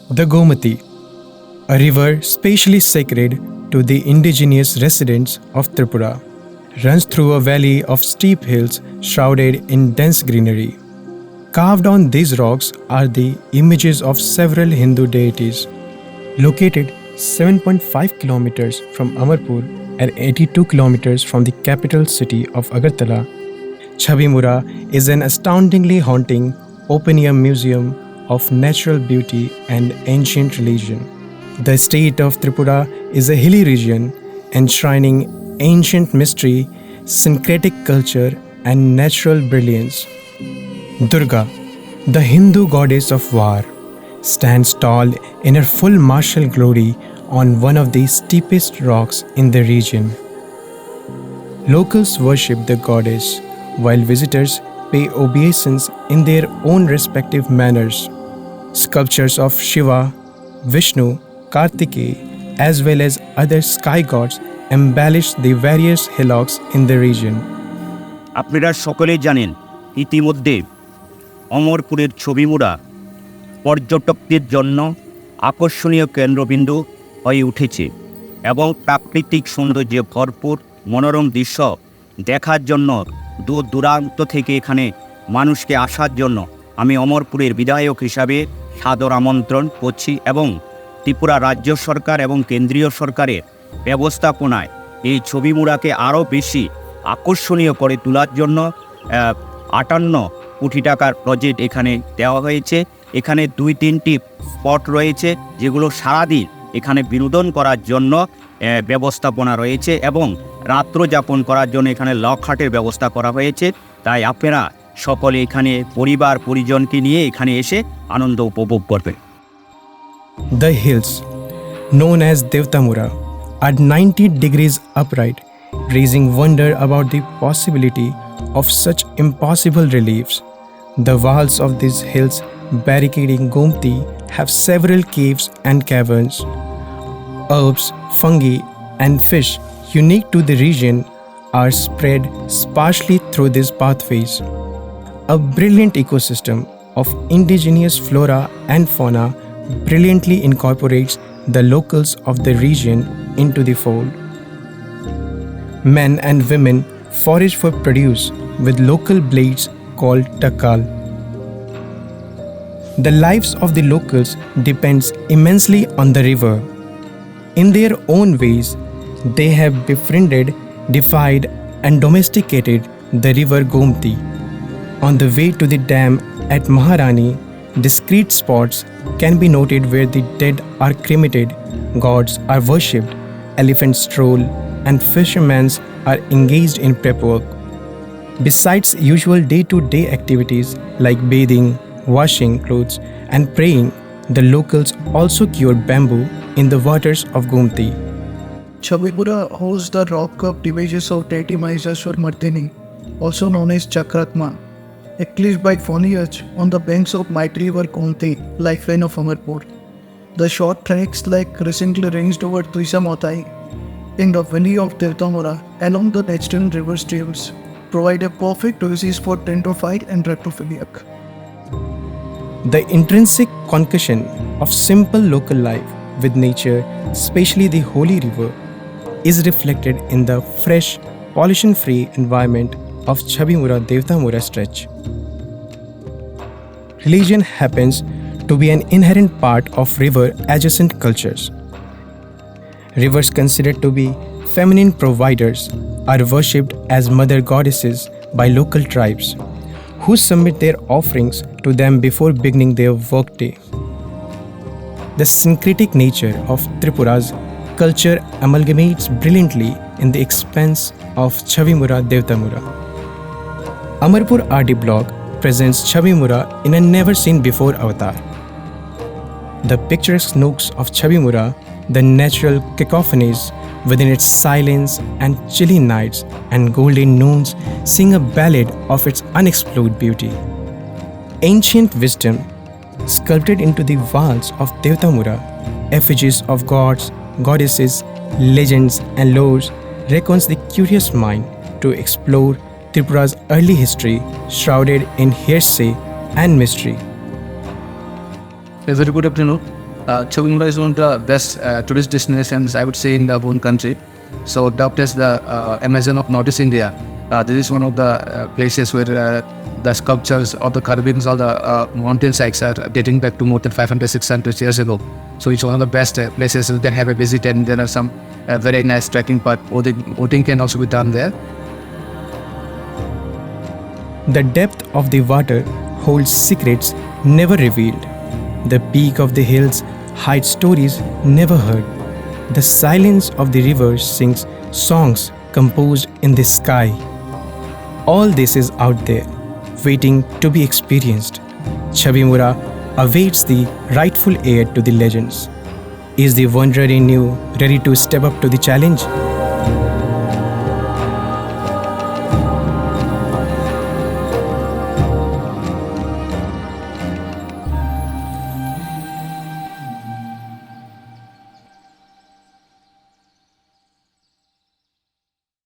The Gomati, a river specially sacred to the indigenous residents of Tripura, runs through a valley of steep hills shrouded in dense greenery. Carved on these rocks are the images of several Hindu deities. Located 7.5 kilometers from Amarpur and 82 kilometers from the capital city of Agartala, Chabimura is an astoundingly haunting open-air museum of natural beauty and ancient religion. The state of Tripura is a hilly region enshrining ancient mystery, syncretic culture, and natural brilliance. Durga, the Hindu goddess of war, stands tall in her full martial glory on one of the steepest rocks in the region. Locals worship the goddess, while visitors pay obeisance in their own respective manners. Sculptures of Shiva, Vishnu, Kartikeya, as well as other sky gods embellish the various hillocks in the region. আপনারা সকলেই জানেন ইতিমধ্যে অমরপুরের ছবিমুড়া পর্যটকদের জন্য আকর্ষণীয় কেন্দ্রবিন্দু হয়ে উঠেছে এবং প্রাকৃতিক সৌন্দর্যে ভরপুর মনোরম দৃশ্য দেখার জন্য দূর দূরান্ত থেকে এখানে মানুষকে আসার জন্য আমি অমরপুরের বিধায়ক হিসাবে সাদর আমন্ত্রণ করছি এবং ত্রিপুরা রাজ্য সরকার এবং কেন্দ্রীয় সরকারের ব্যবস্থাপনায় এই ছবিমুড়াকে আরও বেশি আকর্ষণীয় করে তোলার জন্য 58 কোটি টাকার প্রজেক্ট এখানে দেওয়া হয়েছে। এখানে 2-3টি স্পট রয়েছে যেগুলো সারাদিন এখানে বিনোদন করার জন্য ব্যবস্থাপনা রয়েছে এবং রাত্র যাপন করার জন্য এখানে লকহাটের ব্যবস্থা করা হয়েছে। তাই আপনারা সকলে এখানে পরিবার পরিজনকে নিয়ে এখানে এসে আনন্দ উপভোগ করবেন। The hills, known as Debtamura, are 90 degrees upright, raising wonder about the possibility of such impossible reliefs. The walls of these hills barricading Gomti have several caves and caverns. Herbs, fungi, and fish unique to the region are spread sparsely through these pathways. A brilliant ecosystem of indigenous flora and fauna brilliantly incorporates the locals of the region into the fold. Men and women forage for produce with local blades called takal. The lives of the locals depends immensely on the river. In their own ways, they have befriended, defied, and domesticated the river Gomti. On the way to the dam at Maharani, discrete spots can be noted where the dead are cremated, gods are worshipped, elephants stroll, and fishermen are engaged in prep work. Besides usual day-to-day activities like bathing, washing clothes, and praying, the locals also cure bamboo in the waters of Gomti. Chabimura hosts the rock-cut images of deity Mahishasur Mardini, also known as Chakratma, eclipsed by foliage on the banks of mighty river Gomti, lifeline of Amarpur. The short tracks like recently ranged over Tuisamotai in the valley of Debtamura along the natural river streams provide a perfect oasis for tentophile and reptophiliac. The intrinsic concussion of simple local life with nature, especially the holy river, is reflected in the fresh, pollution-free environment of Chabimura Debtamura stretch. Religion happens to be an inherent part of river-adjacent cultures. Rivers considered to be feminine providers are worshipped as mother goddesses by local tribes, who submit their offerings to them before beginning their workday. The syncretic nature of Tripura's culture amalgamates brilliantly in the expanse of Chabimura Debtamura. Amarpur RD Block presents Chabimura in a never-seen-before avatar. The picturesque nooks of Chabimura, the natural cacophonies within its silence and chilly nights and golden noons sing a ballad of its unexplored beauty. Ancient wisdom sculpted into the walls of Debtamura, effigies of gods, goddesses, legends and lores reckons the curious mind to explore Tripura's early history shrouded in hearsay and mystery. A very good afternoon. Chabimura is one of the best tourist destinations, I would say, in the whole country. So dubbed as the Amazon of Northeast India, this is one of the places where the sculptures or the carvings or the mountain sites are dating back to more than 500, 600 years ago. So it's one of the best places you can have a visit, and there are some very nice trekking path. Boating can also be done there. The depth of the water holds secrets never revealed. The peak of the hills hides stories never heard. The silence of the river sings songs composed in the sky. All this is out there, waiting to be experienced. Chabimura awaits the rightful heir to the legends. Is the wanderer in you ready to step up to the challenge?